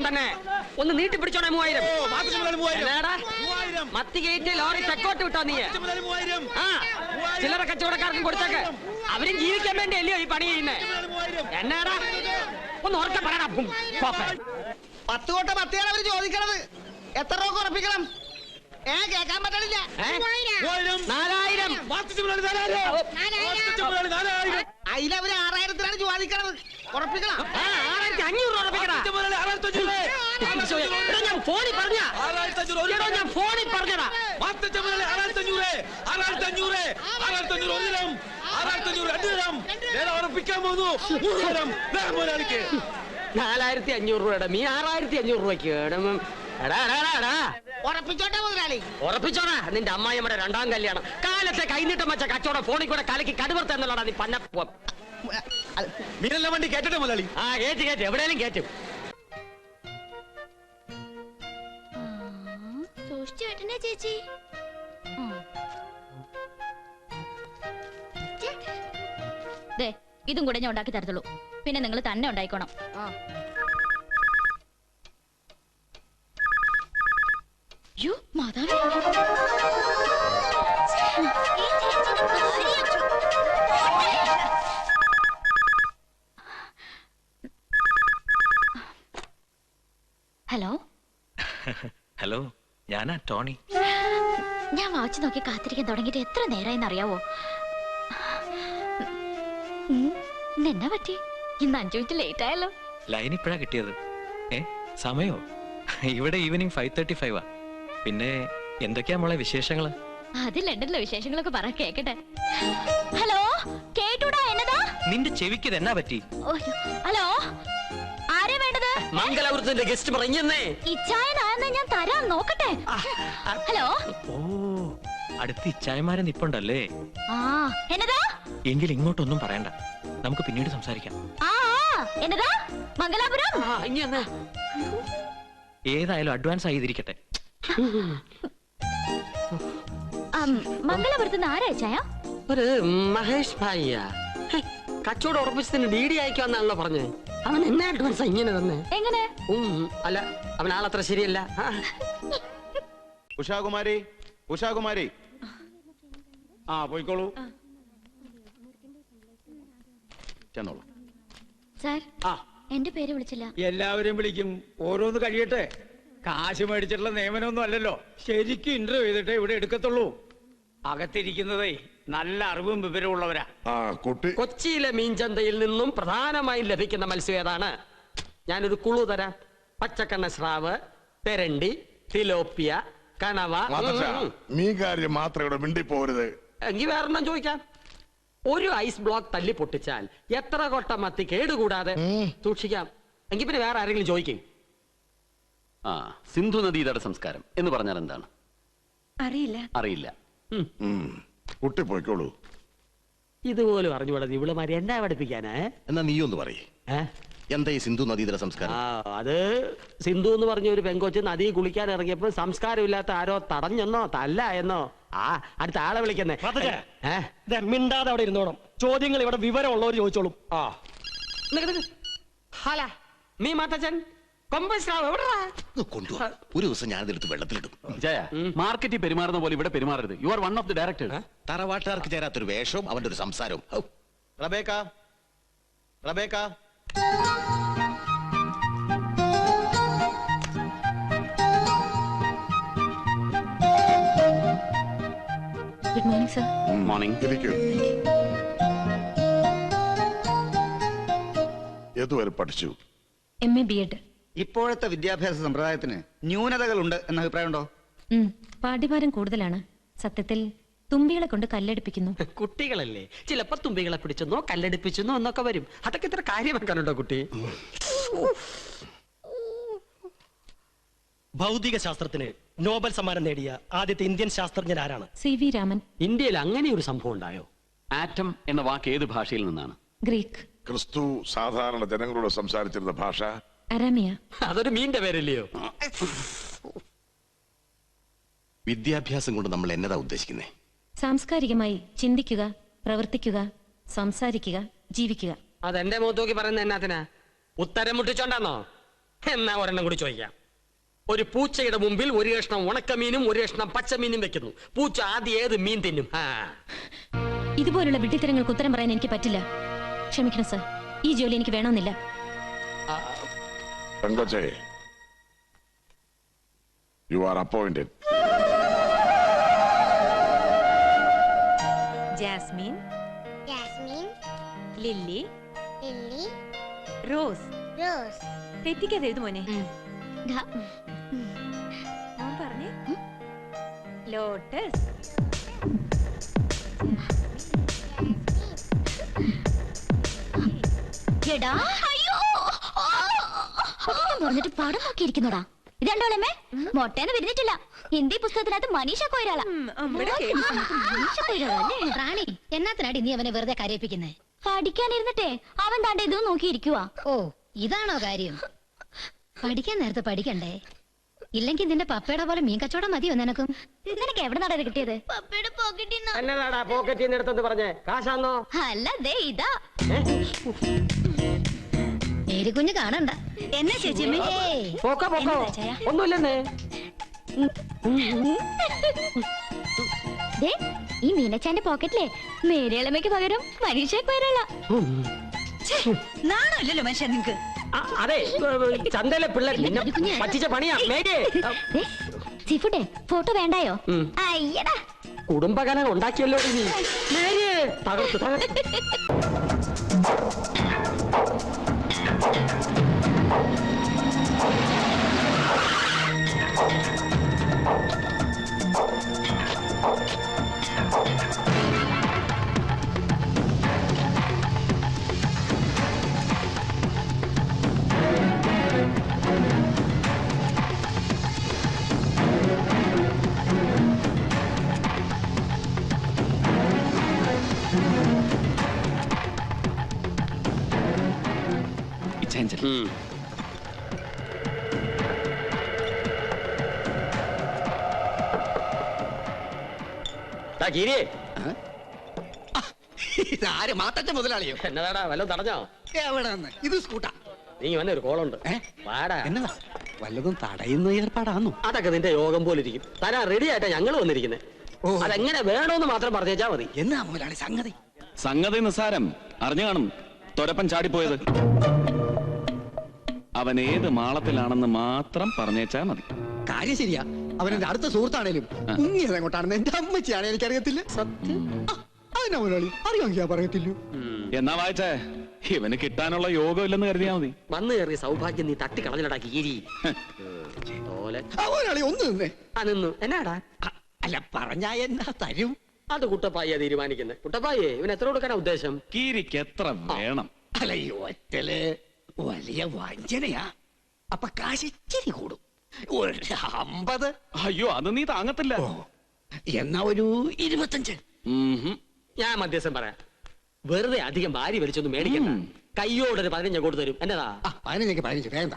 തന്നെ ഒന്ന് നീട്ടി പിടിച്ചോണേ 3000. മത്തി കയറ്റി ലോറി തെക്കോട്ട് വിട്ടോ നീ. ചില്ലറ കച്ചവടക്കാർക്കും കൊടുത്തേക്ക്. അവരും ജീവിക്കാൻ വേണ്ടി അല്ലയോ ഈ പണി ചെയ്യുന്നേ? എന്നാടാ ഒന്ന് ഉറക്കെ പറയടാ. 10 കോട്ട മത്തിയാണ് അവര് ചോദിക്കണത്. എത്ര രൂപ ഉറപ്പിക്കണം? കേൾക്കാൻ പറ്റണില്ല. 4000. അതിലവര് 6000-ത്തിനാണ് ചോദിക്കണത്. ഉറപ്പിക്കണം. 6500 ഉറപ്പിക്കണം. ഞാൻ ഫോണിൽ പറഞ്ഞതാ. ഉറപ്പിക്കാൻ പോകുന്നു. 4500 രൂപയുടെ നീ 6500 രൂപയ്ക്ക്. ഉറപ്പിച്ചോട്ടെ മുതലാളി. ഉറപ്പിച്ചോടാ. നിന്റെ അമ്മായിയമ്മയുടെ 2ാം കല്യാണം. കാലത്തെ കൈനീട്ടം വെച്ച കച്ചവടം ഫോണിൽ കൂടെ കലക്കി കടുവർത്ത എന്നുള്ളടാ നീ പന്ന. മീനെല്ലാം വണ്ടി കേട്ടിട്ട് മുതലാളി. കേറ്റ് എവിടെയും കേറ്റും. ചേച്ചി ഇതും കൂടെ ഞാൻ ഉണ്ടാക്കി തരത്തുള്ളൂ. പിന്നെ നിങ്ങൾ തന്നെ ഉണ്ടായിക്കോണം. മാതാവേ ഹലോ. ഹലോ, ഞാനാ ടോണി. ഞാൻ വാച്ച് നോക്കി കാത്തിരിക്കാൻ തുടങ്ങിയിട്ട് എത്ര നേരമായെന്ന് അറിയാവോ? എന്നാ പറ്റി? ഇന്ന് 5 മിനിറ്റ് ലേറ്റ് ആയല്ലോ. ലൈൻ ഇപ്പഴാ കിട്ടിയത്. സമയോ? ഇവിടെ ഈവനിങ് 5:35. പിന്നെ എന്തൊക്കെയാ മോളെ വിശേഷങ്ങള്? അത് ലണ്ടനിലെ വിശേഷങ്ങളൊക്കെ പറ കേക്കട്ടെ. ഹലോ, കേട്ടൂടാ? എന്നതാ നിന്റെ ചെവിക്ക് എന്നാ പറ്റി? ഹലോ, ആരെ വേണ്ടത്? മംഗലാപുരത്തിന്റെ ഗസ്റ്റ് പറഞ്ഞേ. ഇച്ചായനായെന്ന് ഞാൻ തരാം, നോക്കട്ടെ. ഹലോ. ഓ, അടുത്ത് ഇച്ചായമാരെ നിപ്പുണ്ടല്ലേ? എന്നതാ? എങ്കിൽ ഇങ്ങോട്ടൊന്നും പറയണ്ട, നമുക്ക് പിന്നീട് സംസാരിക്കാം. എന്നതാ? മംഗലാപുരം. ഏതായാലും അഡ്വാൻസ് ആയിരിക്കട്ടെ. മംഗലാപുരത്ത് ആരാ ചായ? ഒരു മഹേഷ് ഭായിയ. കച്ചവടം ഉറപ്പിച്ചതിന് DD അയക്കാന്നാണല്ലോ പറഞ്ഞേ. അവൻ എന്നെ അഡ്വാൻസ് ഇങ്ങനെ തന്നെ. എങ്ങനെ? അല്ല, അവൻ ആളത്ര ശരിയല്ല. ഉഷാകുമാരി, ഉഷാകുമാരി. പോയിക്കോളൂ. ചെന്നോളൂ. സാർ, എന്റെ പേര് വിളിച്ചില്ല. എല്ലാവരെയും വിളിക്കും. ഓരോന്ന് കഴിയട്ടെ. കാശ് മേടിച്ചിട്ടുള്ള നിയമനമൊന്നും അല്ലല്ലോ. ശരിക്കും ഇന്റർവ്യൂ ചെയ്തിട്ടേ ഇവിടെ എടുക്കത്തുള്ളൂ. അകത്തിരിക്കുന്നതേ നല്ല അറിവും വിവരമുള്ളവരാ. കൊച്ചിയിലെ മീൻചന്തയിൽ നിന്നും പ്രധാനമായും ലഭിക്കുന്ന മത്സ്യം ഏതാണ്? ഞാനൊരു കുളു തരാം. പച്ചക്കണ്ണ സ്രാവ്, തെരണ്ടി, തിലോപ്പിയ, കണവ. മീൻ കാര്യം മാത്രം ഇവിടെ മിണ്ടി പോരുത്. എങ്കിൽ വേറെണ്ണം ചോദിക്കാം. ഒരു ഐസ് ബ്ലോക്ക് തല്ലി പൊട്ടിച്ചാൽ എത്ര കൊട്ട മത്തി കേടുകൂടാതെ സൂക്ഷിക്കാം? എങ്കിൽ പിന്നെ വേറെ ആരെങ്കിലും ചോദിക്കും. സിന്ധു നദീതട സംസ്കാരം എന്ന് പറഞ്ഞാൽ എന്താണ്? അറിയില്ല. കുട്ടി പോയിക്കോളൂ. ഇതുപോലും അറിഞ്ഞുകൂടാ ഇവളുമാരി എന്നാ പഠിപ്പിക്കാനാ? എന്നാ നീ ഒന്ന് പറയേ, എന്താ ഈ സിന്ധു നദീതട സംസ്കാരം? അത് സിന്ധു എന്ന് പറഞ്ഞ ഒരു പെങ്കൊച്ച് നദി കുളിക്കാൻ ഇറങ്ങിയപ്പോ സംസ്കാരമില്ലാത്ത ആരോ തടഞ്ഞെന്നോ തല്ല എന്നോ. അടുത്ത ആളെ വിളിക്കുന്നേ. മിണ്ടാതെ അവിടെ ഇരുന്നോണം. ചോദ്യങ്ങൾ ഇവിടെ വിവരമുള്ളവർ ചോദിച്ചോളും. ഹല നീ മാത്തച്ഛൻ ഒരു ദിവസം ഞാനിതെടുത്ത് വെള്ളത്തിലിടും. മാർക്കറ്റിൽ പെരുമാറുന്ന പോലെ ഇവിടെ പെരുമാറരുത്. You are one of the directors. തറവാട്ടുകാർക്ക് ചേരാത്തൊരു വേഷവും അവന്റെ ഒരു സംസാരവും. Rebecca, Rebecca. Good morning sir. Morning. ഏതുവരെ പഠിച്ചു? MA B.Ed. ഇപ്പോഴത്തെ വിദ്യാഭ്യാസ സമ്പ്രദായത്തിന് ന്യൂനതകളുണ്ട് എന്ന അഭിപ്രായമുണ്ടോ? പാഠ്യഭാരം കൂടുതലാണ്. സത്യത്തിൽ തുമ്പികളെ കൊണ്ട് കല്ലെടുപ്പിക്കുന്നു. കുട്ടികളല്ലേ, ചിലപ്പോ തുമ്പികളെ പിടിച്ചെന്നോ കല്ലെടുപ്പിച്ചെന്നോ എന്നൊക്കെ വരും. അതൊക്കെ ഇത്ര കാര്യമാക്കാനുണ്ടോ കുട്ടി? ഭൗതിക ശാസ്ത്രത്തിന് നോബൽ സമ്മാനം നേടിയ ആദ്യത്തെ ഇന്ത്യൻ ശാസ്ത്രജ്ഞൻ ആരാണ്? CV രാമൻ. ഇന്ത്യയിൽ അങ്ങനെ ഒരു സംഭവം ഉണ്ടായോ? ആറ്റം എന്ന വാക്ക് ഏത് ഭാഷയിൽ നിന്നാണ്? ഗ്രീക്ക്. ക്രിസ്തു സാധാരണ ജനങ്ങളോട് സംസാരിച്ചിരുന്ന ഭാഷ? അരാമിയ. അതൊരു മീന്റെ പേരല്ലയോ? വിദ്യാഭ്യാസം കൊണ്ട് നമ്മൾ എന്നതാ ഉദ്ദേശിക്കുന്നത്? സാംസ്കാരികമായി ചിന്തിക്കുക, പ്രവർത്തിക്കുക, സംസാരിക്കുക, ജീവിക്കുക. അതെന്റെ മുഖത്ത് നോക്കി പറയുന്ന എന്നാത്തിനാ? ഉത്തരം മുട്ടിച്ചോണ്ടാന്നോ? എന്നാ ഒരെണ്ണം കൂടി ചോദിക്കാം. ഒരു പൂച്ചയുടെ മുമ്പിൽ ഒരു കഷ്ണം ഉണക്കമീനും ഒരു കഷ്ണം പച്ചമീനും വെക്കുന്നു. പൂച്ച ആദ്യം ഏത് മീൻ തിന്നും? ഇതുപോലുള്ള വിഡ്ഢിത്തരങ്ങൾക്ക് ഉത്തരം പറയാൻ എനിക്ക് പറ്റില്ല. ക്ഷമിക്കണം സർ, ഈ ജോലി എനിക്ക് വേണമെന്നില്ല. പെങ്കൊച്ചേ, you are appointed. Jasmine, Lily, Rose. തെറ്റിക്കാതെ എഴുതു മോനെ. മോൻ പറഞ്ഞേ. ലോട്ടസ്. പറഞ്ഞിട്ട് പടം നോക്കിയിരിക്കുന്നോടാ. ഇതണ്ടോളമ്മേ, മൊട്ടേന്ന് വിരിഞ്ഞിട്ടില്ല. ഹിന്ദി പുസ്തകത്തിനകത്ത് മനീഷ കൊയ്രാളാ. റാണി, എന്നാത്തിനാടി നീ അവനെ വെറുതെ കരയിപ്പിക്കുന്നേ? പഠിക്കാനിരുന്നിട്ടേ അവൻ താണ്ടെ ഇതും നോക്കിയിരിക്കുവാ. ഓ, ഇതാണോ കാര്യം? പഠിക്കാൻ നേരത്തെ പഠിക്കണ്ടേ? ഇല്ലെങ്കിൽ നിന്റെ പപ്പയുടെ പോലെ മീൻ കച്ചവടം മതിയോ നിനക്കും? നിനക്ക് എവിടെ നടാ കിട്ടിയത്? പപ്പയുടെ പോക്കറ്റിൽ എന്നതാടാ പോക്കറ്റിൽ നിന്ന് എടുത്തെന്ന് പറഞ്ഞേ? കാശാന്നോ? അല്ല, ദേ ഇതാ. കുഞ്ഞ് കാണണ്ട. എന്നാ ചേച്ചിയമ്മേ? പോക്കോ പോക്കോ, ഒന്നുമില്ലെന്നേ. ഈ മീനച്ചാന്റെ പോക്കറ്റിലെ മേരളമ്മയ്ക്ക് പകരം മനീഷ കൊയ്രാളാ. നാണോ ഇല്ലല്ലോ മനുഷ്യ നിങ്ങക്ക്? അതെ, ചന്തയിലെ പിള്ളേർ പറ്റിച്ച പണിയാ. സീഫുഡേ, ഫോട്ടോ വേണ്ടായോ? അയ്യടാ, കുടുംബകലം ഉണ്ടാക്കിയല്ലോ നീ. തകർത്തു തകർത്തു. ഇതാര് മാത്തച്ഛ മുതലാളിയോ? എന്നതാടാ വല്ലതും തടഞ്ഞോ? എവിടെ ഇത് സ്കൂട്ടാ? നീ വന്ന ഒരു കോളുണ്ട്. വാടാ. എന്നതാ വല്ലതും തടയുന്ന ഏർപ്പാടാന്നോ? അതൊക്കെ നിന്റെ യോഗം പോലെ ഇരിക്കും. തരാ റെഡി ആയിട്ടാ ഞങ്ങൾ വന്നിരിക്കുന്നത്. അതെങ്ങനെ വേണോന്ന് മാത്രം പറഞ്ഞേച്ചാ മതി. എന്നാ മുതലാളി സംഗതി? സംഗതി നിസ്സാരം. അറിഞ്ഞു കാണും തൊരപ്പൻ ചാടിപ്പോയത്. അവൻ ഏത് മാളത്തിലാണെന്ന് മാത്രം പറഞ്ഞേച്ചാ മതി. കാര്യം ശരിയാ. അവനെന്റെ അടുത്ത സുഹൃത്താണേലും മുങ്ങിയത് എങ്ങോട്ടാണെന്ന് എന്റെ അമ്മച്ചിയാണ് എനിക്കറിയത്തില്ല. സത്യം അതിനാ മുതലാളി അറിയാമെങ്കിൽ പറയത്തില്ലു. എന്നാ വായിച്ചേ, ഇവന് കിട്ടാനുള്ള യോഗം ഇല്ലെന്ന് കരുതിയാ മതി. വന്നു കയറിയ സൗഭാഗ്യം നീ തട്ടി കളഞ്ഞിടാ കീരി. മുതലാളി ഒന്ന് നിന്നേ. നിന്നു. എന്നാടാ? അല്ല, പറഞ്ഞാ എന്നാ തരും? അത് കുട്ടപ്പായ തീരുമാനിക്കുന്നത്. കുട്ടപ്പായേ, ഇവൻ എത്ര കൊടുക്കാനാ ഉദ്ദേശം? കീരിക്ക് എത്ര വേണം? അല്ല, ഈ ഒറ്റല് വലിയ വഞ്ചനയാ. അപ്പൊ കാശ് ഇച്ചിരി കൂടും. 50. അയ്യോ, അത് നീ താങ്ങത്തില്ല. എന്നാ ഒരു 25. ഞാൻ മധ്യസ്ഥം പറയാം. വെറുതെ അധികം ഭാര്യ വലിച്ചൊന്നും മേടിക്കണ്ട. കയ്യോടൊരു 15 കൊടുത്തു തരും. എന്നതാ? 15 വേണ്ട.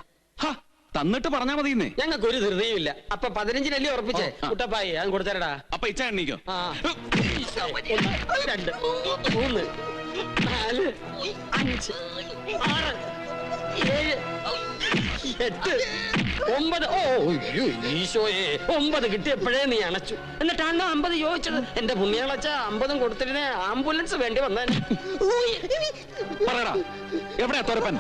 തന്നിട്ട് പറഞ്ഞാ മതി. ഞങ്ങൾക്ക് ഒരു ധൃതിയുമില്ല. അപ്പൊ 15 ഉറപ്പിച്ചേ. കുട്ടപ്പായി അത് കൊടുത്തരടാ. അപ്പൊ ഇച്ച എണ്ണീക്കോ. 1 2 3 4 5 6 7 8 9. ഓ ഈശോയെ, 9 കിട്ടിയപ്പോഴേ നീ അണച്ചു. എന്നിട്ടാണോ 50 ചോദിച്ചത്? എന്റെ പുണ്യാളച്ച 50 കൊടുത്തിരുന്നേ ആംബുലൻസ് വേണ്ടി വന്നേ. പറയടാ, എവിടെയാ തൊരപ്പൻ?